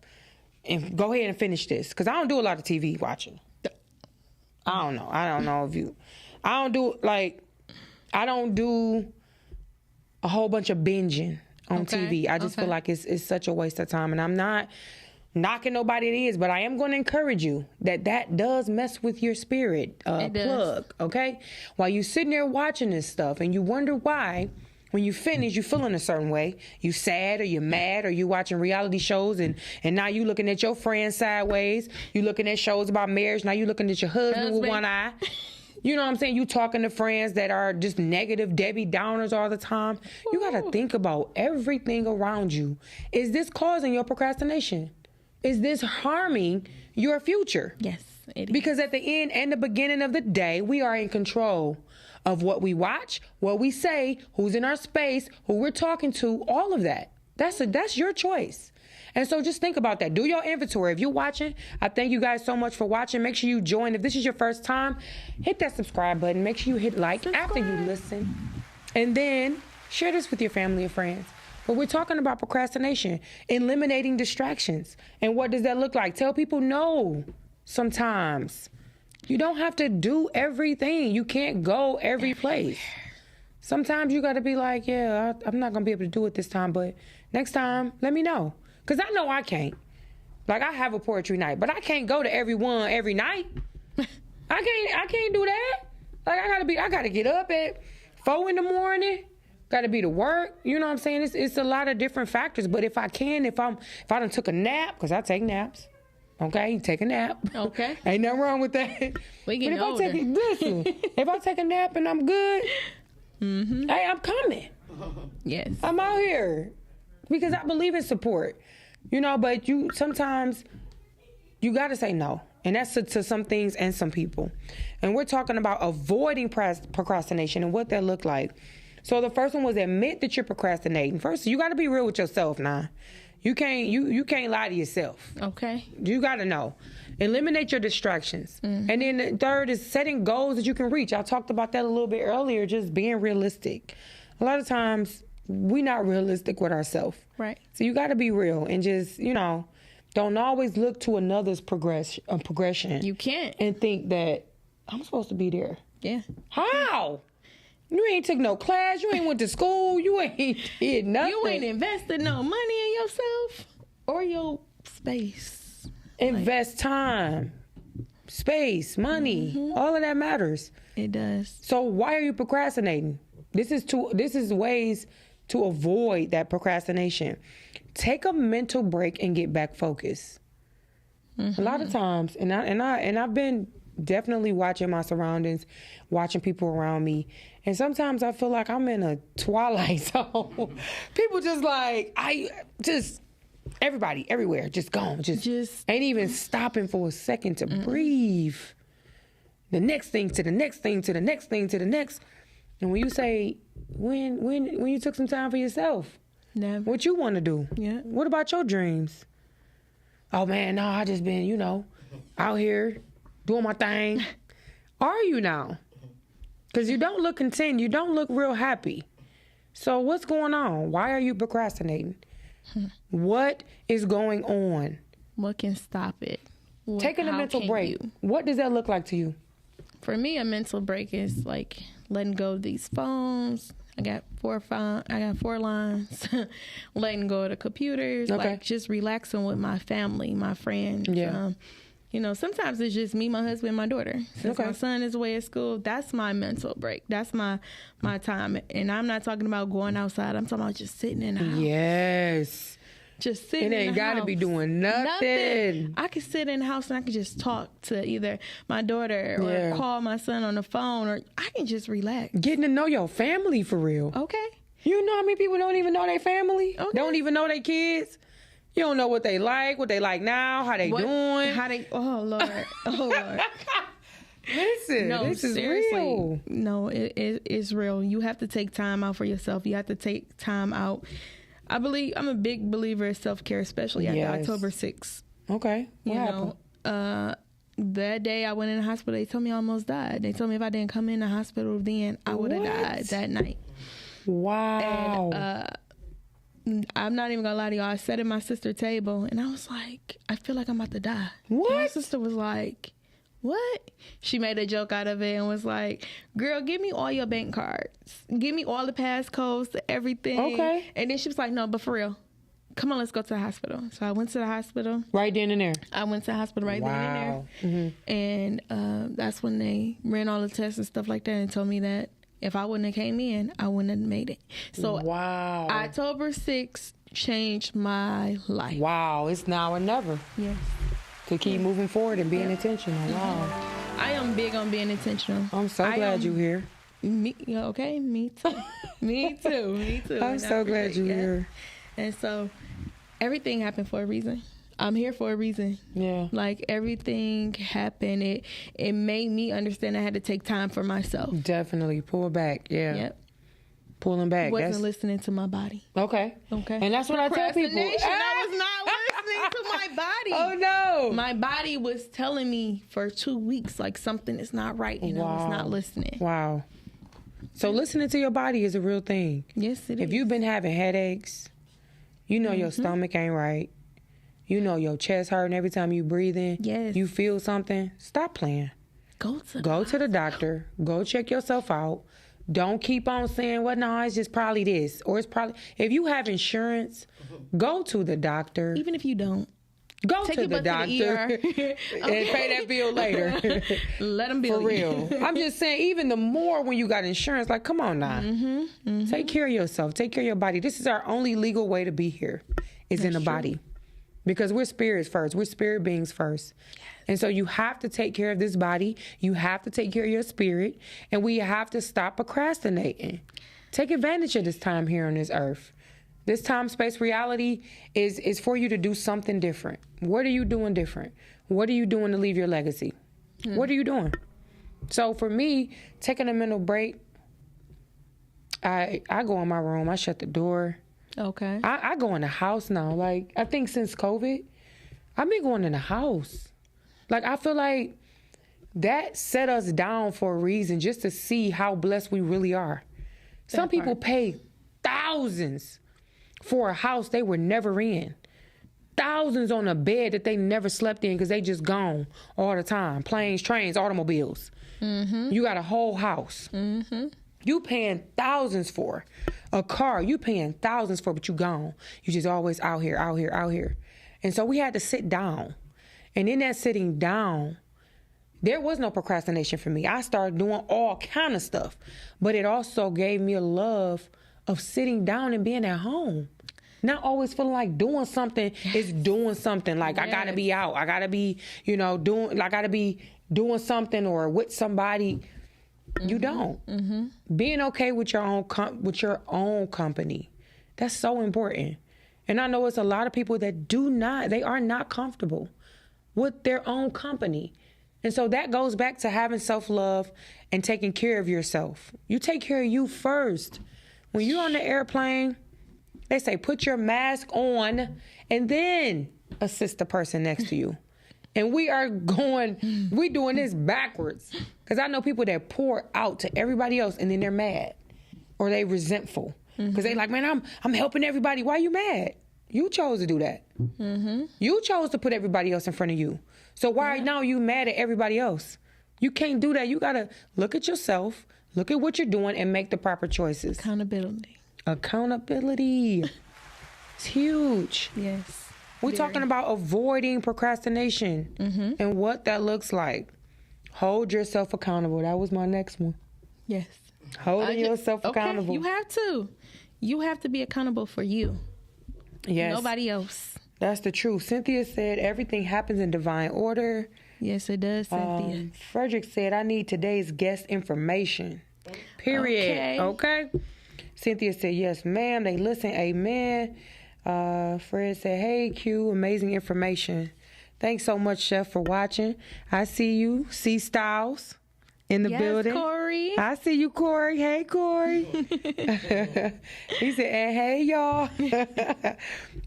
and go ahead and finish this. Because I don't do a lot of TV watching. I don't know if you... I don't do a whole bunch of binging on TV. I just feel like it's such a waste of time. And I'm not knocking nobody it is, but I am going to encourage you that does mess with your spirit. Plug, okay? While you sitting there watching this stuff and you wonder why, when you finish, you feeling a certain way. You sad or you mad or you watching reality shows and now you looking at your friends sideways. You looking at shows about marriage. Now you looking at your husband with one eye. You know what I'm saying? You talking to friends that are just negative Debbie Downers all the time. You got to think about everything around you. Is this causing your procrastination? Is this harming your future? Yes, it is. Because at the end and the beginning of the day, we are in control of what we watch, what we say, who's in our space, who we're talking to, all of that. That's your choice. And so just think about that. Do your inventory. If you're watching, I thank you guys so much for watching. Make sure you join. If this is your first time, hit that subscribe button. Make sure you hit like after you listen. And then share this with your family and friends. But we're talking about procrastination, eliminating distractions. And what does that look like? Tell people no sometimes. You don't have to do everything. You can't go every place. Sometimes you got to be like, yeah, I'm not going to be able to do it this time, but next time, let me know. Because I know I can't. Like, I have a poetry night, but I can't go to every one every night. I can't do that. Like, I got to get up at 4 in the morning. Got to be to work. You know what I'm saying? It's a lot of different factors. But if I done took a nap, because I take naps. Okay, take a nap. Okay. Ain't nothing wrong with that. We getting older. If I take a nap and I'm good, hey, I'm coming. Yes. I'm out here. Because I believe in support. You know, but sometimes you got to say no. And that's to some things and some people. And we're talking about avoiding procrastination and what that looked like. So the first one was admit that you're procrastinating. First, you got to be real with yourself now. You can't lie to yourself. Okay. You got to know. Eliminate your distractions. And then the third is setting goals that you can reach. I talked about that a little bit earlier, just being realistic. A lot of times, we're not realistic with ourselves. Right. So you got to be real and just, don't always look to another's progression. You can't. And think that I'm supposed to be there. Yeah. How? You ain't took no class. You ain't went to school. You ain't did nothing. You ain't invested no money in yourself or your space. Invest time, space, money. All of that matters. It does. So why are you procrastinating? This is ways to avoid that procrastination. Take a mental break and get back focused. A lot of times, and I've been definitely watching my surroundings, watching people around me, and sometimes I feel like I'm in a twilight zone. People everybody, everywhere, just gone, just ain't even stopping for a second to breathe. The next thing to the next thing to the next thing to the next. And when you say, when you took some time for yourself, never. What you want to do? Yeah. What about your dreams? Oh man, no, I just been, out here doing my thing. Are you now? Because you don't look content. You don't look real happy. So what's going on? Why are you procrastinating? What is going on? What can stop it? Taking a mental break. What does that look like to you? For me, a mental break is like letting go of these phones. I got 4 lines. Letting go of the computers. Okay. Like just relaxing with my family, my friends. Yeah. You know, sometimes it's just me, my husband, my daughter. Since my son is away at school, that's my mental break. That's my time. And I'm not talking about going outside. I'm talking about just sitting in the house. Yes. Just sitting in the house. It ain't got to be doing nothing. I can sit in the house and I can just talk to either my daughter or call my son on the phone, or I can just relax. Getting to know your family for real. Okay. You know how many people don't even know their family? Okay. Don't even know their kids? You don't know what they like now, how they doing. Oh, Lord. Oh, Lord. Listen, no, this is seriously, real. No, it's real. You have to take time out for yourself. You have to take time out. I'm a big believer in self-care, especially after October 6th. Okay. What happened? That day I went in the hospital, they told me I almost died. They told me if I didn't come in the hospital then, I would have died that night. Wow. And I'm not even gonna lie to y'all. I sat at my sister's table and I was like, I feel like I'm about to die. What? And my sister was like, what? She made a joke out of it and was like, girl, give me all your bank cards. Give me all the passcodes to everything. Okay. And then she was like, no, but for real, come on, let's go to the hospital. So I went to the hospital. Right then and there. I went to the hospital right then and there. Mm-hmm. And that's when they ran all the tests and stuff like that and told me that if I wouldn't have came in, I wouldn't have made it. So October 6th changed my life. Wow, it's now or never. Yes. To keep moving forward and being intentional. Wow. I am big on being intentional. I'm so glad you're here. Me too. Me too. I'm so glad you're here. And so everything happened for a reason. I'm here for a reason. Yeah. Like everything happened. It made me understand I had to take time for myself. Definitely. Pull back. Yeah. Yep. Pulling back. Wasn't listening to my body. Okay. And that's what I tell people. I was not listening to my body. Oh no. My body was telling me for 2 weeks like something is not right, and I was not listening. Wow. So listening to your body is a real thing. Yes, it is. If you've been having headaches, you know your stomach ain't right. You know your chest hurting every time you breathe in. Yes. You feel something. Stop playing. Go to the doctor. Go check yourself out. Don't keep on saying, well, no, it's just probably this. Or it's probably... If you have insurance, go to the doctor. Even if you don't. Go to the doctor and pay that bill later. Let them bill For real. I'm just saying, even the more when you got insurance, like, come on now. Take care of yourself. Take care of your body. This is our only legal way to be here, is in the body. Because we're spirits first. We're spirit beings first. Yes. And so you have to take care of this body. You have to take care of your spirit. And we have to stop procrastinating. Take advantage of this time here on this earth. This time, space, reality is for you to do something different. What are you doing different? What are you doing to leave your legacy? What are you doing? So for me, taking a mental break, I go in my room. I shut the door. Okay. I go in the house now. Like, I think since COVID, I've been going in the house. Like, I feel like that set us down for a reason, just to see how blessed we really are. Some people pay thousands for a house they were never in. Thousands on a bed that they never slept in because they just gone all the time. Planes, trains, automobiles. You got a whole house. You paying thousands for a car. You paying thousands for, but you gone. You just always out here. And so we had to sit down. And in that sitting down, there was no procrastination for me. I started doing all kind of stuff. But it also gave me a love of sitting down and being at home. Not always feeling like doing something is doing something. Like, I got to be out. I got to be, I got to be doing something or with somebody. You don't. Being okay with your own company. That's so important. And I know it's a lot of people that they are not comfortable with their own company. And so that goes back to having self-love and taking care of yourself. You take care of you first. When you're on the airplane, they say put your mask on and then assist the person next to you. And we doing this backwards. Because I know people that pour out to everybody else and then they're mad or they resentful. Because they like, man, I'm helping everybody. Why are you mad? You chose to do that. You chose to put everybody else in front of you. So why now you mad at everybody else? You can't do that. You got to look at yourself, look at what you're doing, and make the proper choices. Accountability. It's huge. Yes. We're talking about avoiding procrastination and what that looks like. Hold yourself accountable. That was my next one. Yes. Holding yourself accountable. You have to. You have to be accountable for you. Yes. Nobody else. That's the truth. Cynthia said everything happens in divine order. Yes, it does, Cynthia. Frederick said, I need today's guest information. Period. Okay. Cynthia said, yes, ma'am. They listen. Amen. Fred said, hey, Q, amazing information. Thanks so much, Chef, for watching. I see you. C Styles in the building. Yes, Corey. I see you, Corey. Hey, Corey. He said, and hey, y'all.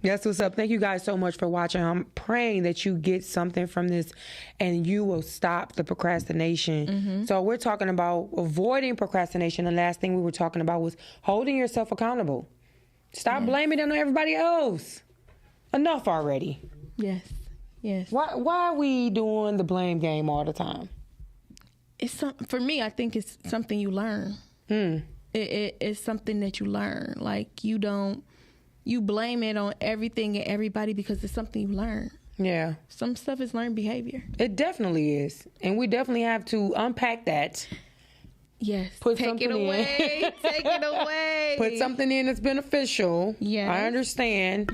That's what's up. Thank you guys so much for watching. I'm praying that you get something from this and you will stop the procrastination. So we're talking about avoiding procrastination. The last thing we were talking about was holding yourself accountable. Stop blaming it on everybody else. Enough already. Yes. Yes. Why are we doing the blame game all the time? For me, I think it's something you learn. It's something that you learn. Like you blame it on everything and everybody because it's something you learn. Yeah. Some stuff is learned behavior. It definitely is. And we definitely have to unpack that. Yes. Take it away. Put something in that's beneficial. Yeah. I understand.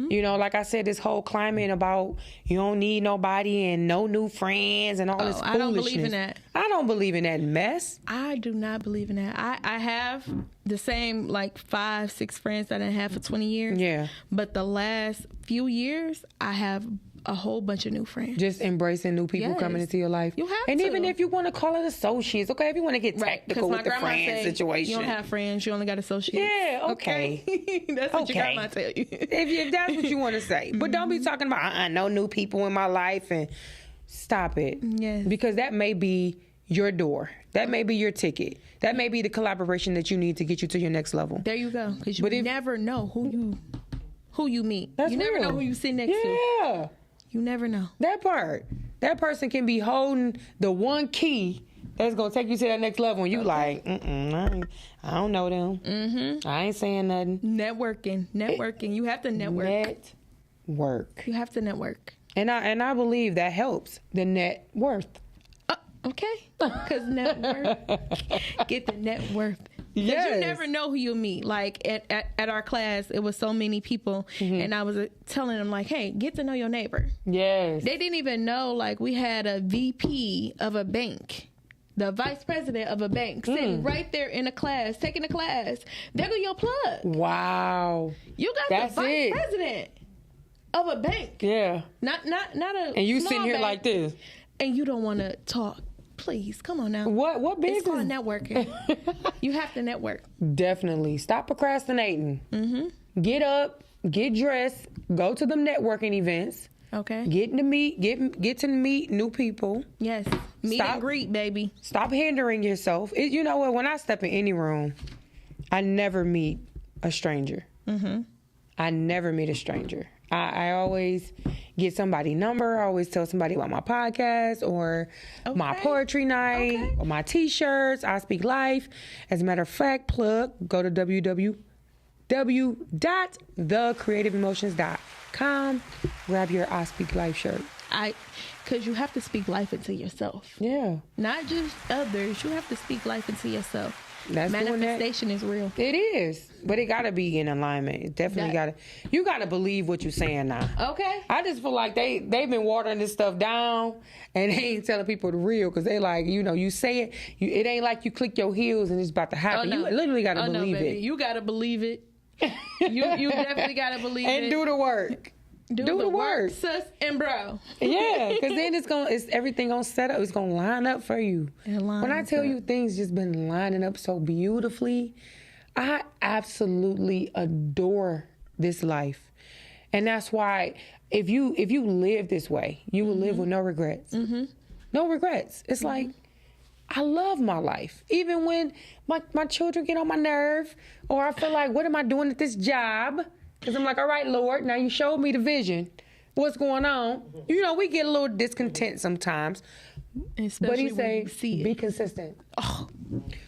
You know, like I said, this whole climate about you don't need nobody and no new friends and all this foolishness. I don't believe in that. I don't believe in that mess. I do not believe in that. I have the same like 5-6 friends that I had for 20 years. Yeah. But the last few years, I have a whole bunch of new friends. Just embracing new people coming into your life. You have and to. even if you want to call it associates, okay? If you want to get technical with the friend situation. You don't have friends, you only got associates. Yeah, okay. That's what your grandma tell you. if that's what you want to say. But don't be talking about, no new people in my life and stop it. Yes. Because that may be your door. That may be your ticket. That may be the collaboration that you need to get you to your next level. There you go. Because you never know who you meet. That's you never real. know who you sit next to. Yeah. You never know. That part. That person can be holding the one key that's going to take you to that next level. And you like, I don't know them. I ain't saying nothing. Networking. You have to network. You have to network. And I believe that helps the net worth. Okay. Because net worth. Get the net worth. Because you never know who you'll meet. Like at our class, it was so many people, and I was telling them like, "Hey, get to know your neighbor." Yes. They didn't even know like we had a VP of a bank, the vice president of a bank, sitting right there in a class, taking a class. There go your plug. Wow. You got the vice president of a bank. Yeah. Not a. And you sitting here bank, like this, and you don't want to talk. Please, come on now. What business? It's called networking. You have to network. Definitely. Stop procrastinating. Get up, get dressed, go to them networking events. Okay. Get to meet new people. Yes. Meet and greet, baby. Stop hindering yourself. You know what? When I step in any room, I never meet a stranger. I never meet a stranger. I always get somebody's number. I always tell somebody about my podcast or my poetry night or my T-shirts. I Speak Life. As a matter of fact, go to www.thecreativeemotions.com. Grab your I Speak Life shirt. Because you have to speak life into yourself. Yeah. Not just others. You have to speak life into yourself. Manifestation is real. It is, but it gotta be in alignment. It definitely you gotta believe what you're saying now. Okay. I just feel like they've been watering this stuff down, and they ain't telling people the real because they like, you say it, it ain't like you click your heels and it's about to happen. You literally gotta believe it. You gotta believe it. You definitely gotta believe it and do the work. Do the work, sis and bro. Yeah, because then it's everything gonna set up. It's gonna line up for you. When I tell you things just been lining up so beautifully, I absolutely adore this life, and that's why if you live this way, you will live with no regrets. No regrets. It's like I love my life, even when my children get on my nerve, or I feel like, what am I doing at this job? Because I'm like, all right, Lord, now you showed me the vision. What's going on? We get a little discontent sometimes. Especially But he when say, you see be it. consistent. Oh,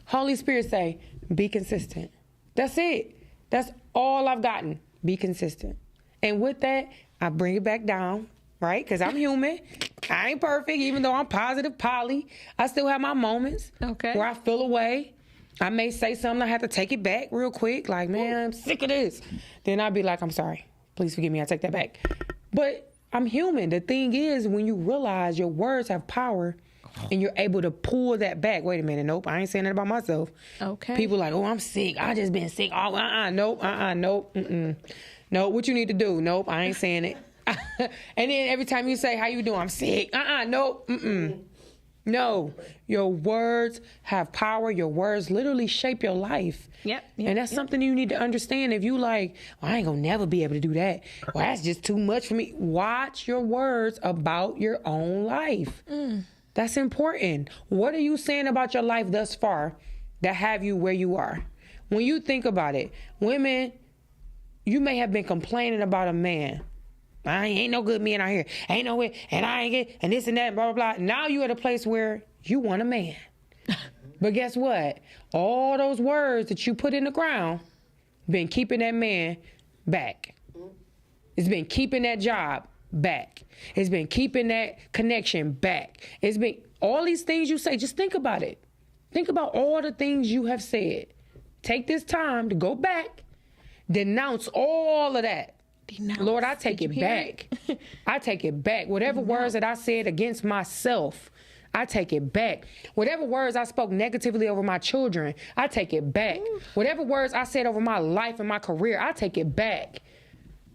Holy Spirit say, be consistent. That's it. That's all I've gotten. Be consistent. And with that, I bring it back down, right? Because I'm human. I ain't perfect, even though I'm positive, Polly. I still have my moments where I feel away. I may say something, I have to take it back real quick. Like, man, I'm sick of this. Then I'll be like, I'm sorry. Please forgive me. I take that back. But I'm human. The thing is, when you realize your words have power and you're able to pull that back. Wait a minute. Nope. I ain't saying that about myself. okay. People like, oh, I'm sick. I just been sick. Oh, nope. Nope. Nope. What you need to do? Nope. I ain't saying it. And then every time you say, how you doing? I'm sick. Nope. No, your words have power. Your words literally shape your life. Yep. And that's something you need to understand. If you like, well, I ain't gonna never be able to do that. Well, that's just too much for me. Watch your words about your own life. That's important. What are you saying about your life thus far that have you where you are? When you think about it, women, you may have been complaining about a man. I ain't no good men out here. Ain't no way, and I ain't get, and this and that, blah, blah, blah. Now you at a place where you want a man. But guess what? All those words that you put in the ground been keeping that man back. It's been keeping that job back. It's been keeping that connection back. It's been all these things you say. Just think about it. Think about all the things you have said. Take this time to go back, denounce all of that. Lord, I take it back. I take it back. Whatever words that I said against myself, I take it back. Whatever words I spoke negatively over my children, I take it back. Whatever words I said over my life and my career, I take it back.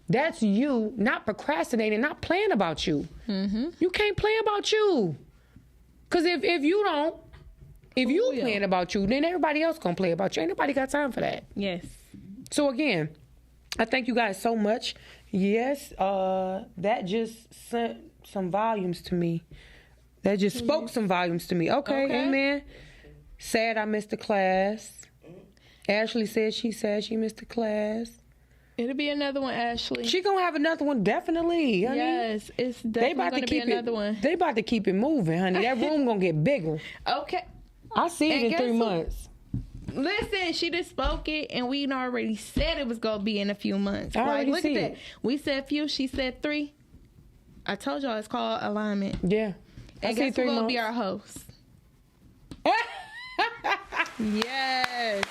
That's you not procrastinating, not playing about you. You can't play about you. Because if you don't, if you playing about you, then everybody else gonna play about you. Ain't nobody got time for that. Yes. So again, I thank you guys so much. Yes, that just sent some volumes to me. That just spoke some volumes to me. Okay, amen. Sad I missed the class. Ashley said she missed the class. It'll be another one, Ashley. She gonna have another one, definitely, honey. Yes, it's definitely gonna be another one. They about to keep it moving, honey. That room gonna get bigger. Okay. I see it in 3 months. Listen, she just spoke it, and we already said it was gonna be in a few months. I already look see at it. that. We said few, she said 3. I told y'all it's called alignment. Yeah. And guess who's gonna be our host? Yes.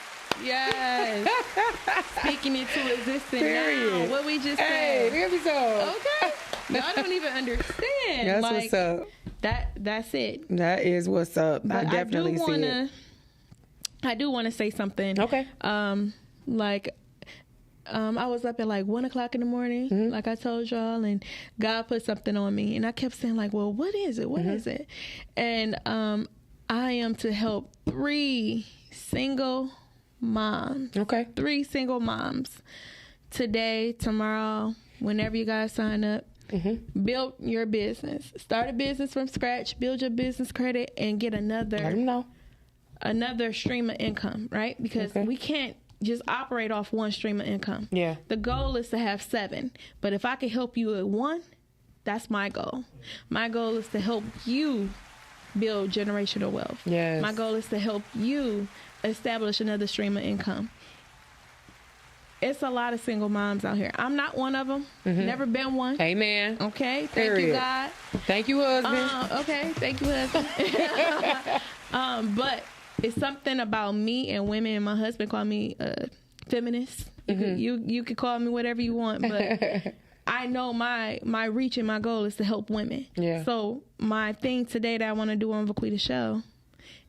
Speaking into existence now. What we just said. Hey, episode. Okay. Y'all don't even understand. That's like, what's up. That's it. That is what's up. But I definitely see it. I do want to say something. Okay. I was up at like 1 o'clock in the morning, like I told y'all, and God put something on me, and I kept saying like, well, what is it? What is it? And I am to help 3 single moms. Okay. 3 single moms today, tomorrow, whenever you guys sign up. Build your business. Start a business from scratch. Build your business credit and get Let them know. another stream of income, right? Because we can't just operate off one stream of income. Yeah. The goal is to have 7. But if I can help you at 1, that's my goal. My goal is to help you build generational wealth. Yes. My goal is to help you establish another stream of income. It's a lot of single moms out here. I'm not one of them. Never been one. Amen. Okay. Thank you, God. Thank you, husband. Okay. Thank you, husband. But it's something about me and women, and my husband called me a feminist. You could call me whatever you want, but I know my reach and my goal is to help women. Yeah. So my thing today that I want to do on Vaquita Show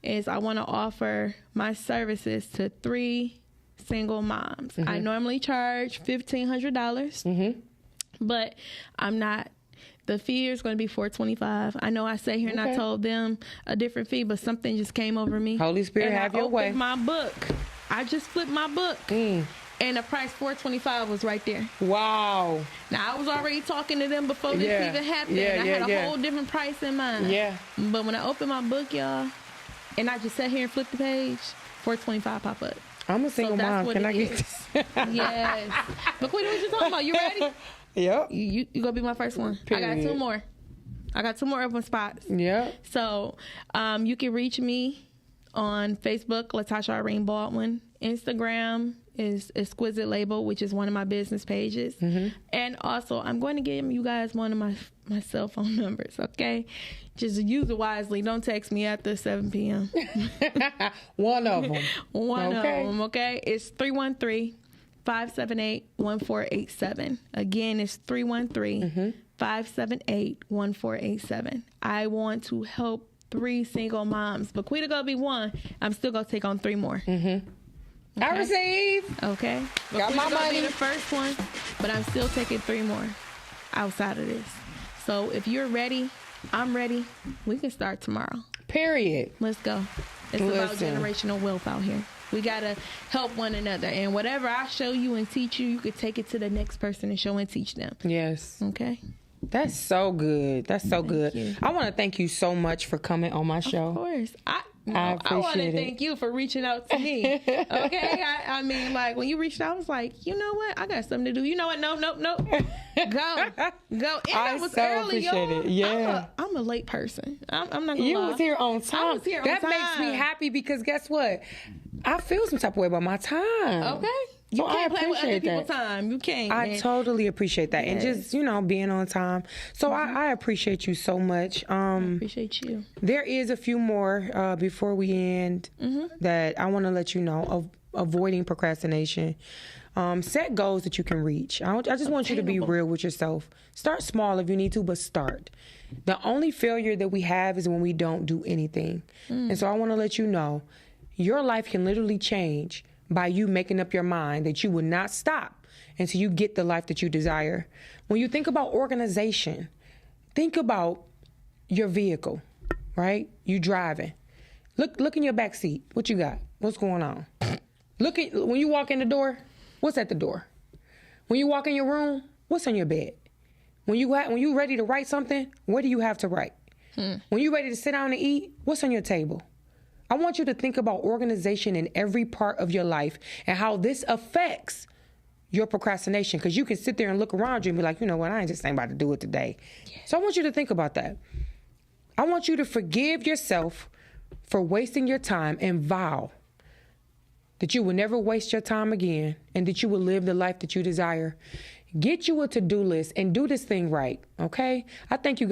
is I want to offer my services to 3 single moms. I normally charge $1,500, but I'm not. The fee is going to be $425. I know I sat here and I told them a different fee, but something just came over me. Holy Spirit, have your way. My book. I just flipped my book, and the price $425 was right there. Wow. Now I was already talking to them before this even happened. I had a whole different price in mind. Yeah. But when I opened my book, y'all, and I just sat here and flipped the page, $425 pop up. I'm a single mom. Can I get this? Yes. But what you talking about? You ready? Yep. You gonna be my first one. Period. I got 2 more. I got 2 more open spots. Yeah. So you can reach me on Facebook, Latasha Irene Baldwin. Instagram is Exquisite Label, which is one of my business pages. And also, I'm going to give you guys one of my cell phone numbers, okay? Just use it wisely. Don't text me after 7 p.m. One of them. One of them, okay? It's 313-578-1487. Again, it's 313-578-1487. I want to help 3 single moms. But Quita gonna be 1. I'm still gonna take on 3 more. Okay? I receive. Okay. Got my money. Be the first one, but I'm still taking 3 more outside of this. So if you're ready, I'm ready. We can start tomorrow. Period. Let's go. It's about generational wealth out here. We gotta help one another, and whatever I show you and teach you, you could take it to the next person and show and teach them. Yes. Okay. That's so good. That's so good. you. I want to thank you so much for coming on my show. Of course. I appreciate want to it. thank you for reaching out to me. Okay? I mean, like, when you reached out, I was like, you know what? I got something to do. You know what? Nope. Go. And I was so early, appreciate y'all. it. Yeah. I'm a late person. I'm not gonna You lie. was here on time. I was here on that time. makes me happy because guess what? I feel some type of way about my time. Okay? You So can't I play with other appreciate people's that. time. You can't. I man. totally appreciate that. And just, being on time. So I appreciate you so much. Appreciate you. There is a few more before we end that I want to let you know of avoiding procrastination. Set goals that you can reach. I just want you to be real with yourself. Start small if you need to, but start. The only failure that we have is when we don't do anything. And so I want to let you know, your life can literally change by you making up your mind that you will not stop until you get the life that you desire. When you think about organization, think about your vehicle, right? You driving. Look in your back seat. What you got? What's going on? When you walk in the door, what's at the door? When you walk in your room, what's on your bed? When you ready to write something, what do you have to write? When you ready to sit down and eat, what's on your table? I want you to think about organization in every part of your life and how this affects your procrastination. Because you can sit there and look around you and be like, you know what, I ain't just ain't about to do it today. So I want you to think about that. I want you to forgive yourself for wasting your time and vow that you will never waste your time again and that you will live the life that you desire. Get you a to-do list and do this thing right, okay? I thank you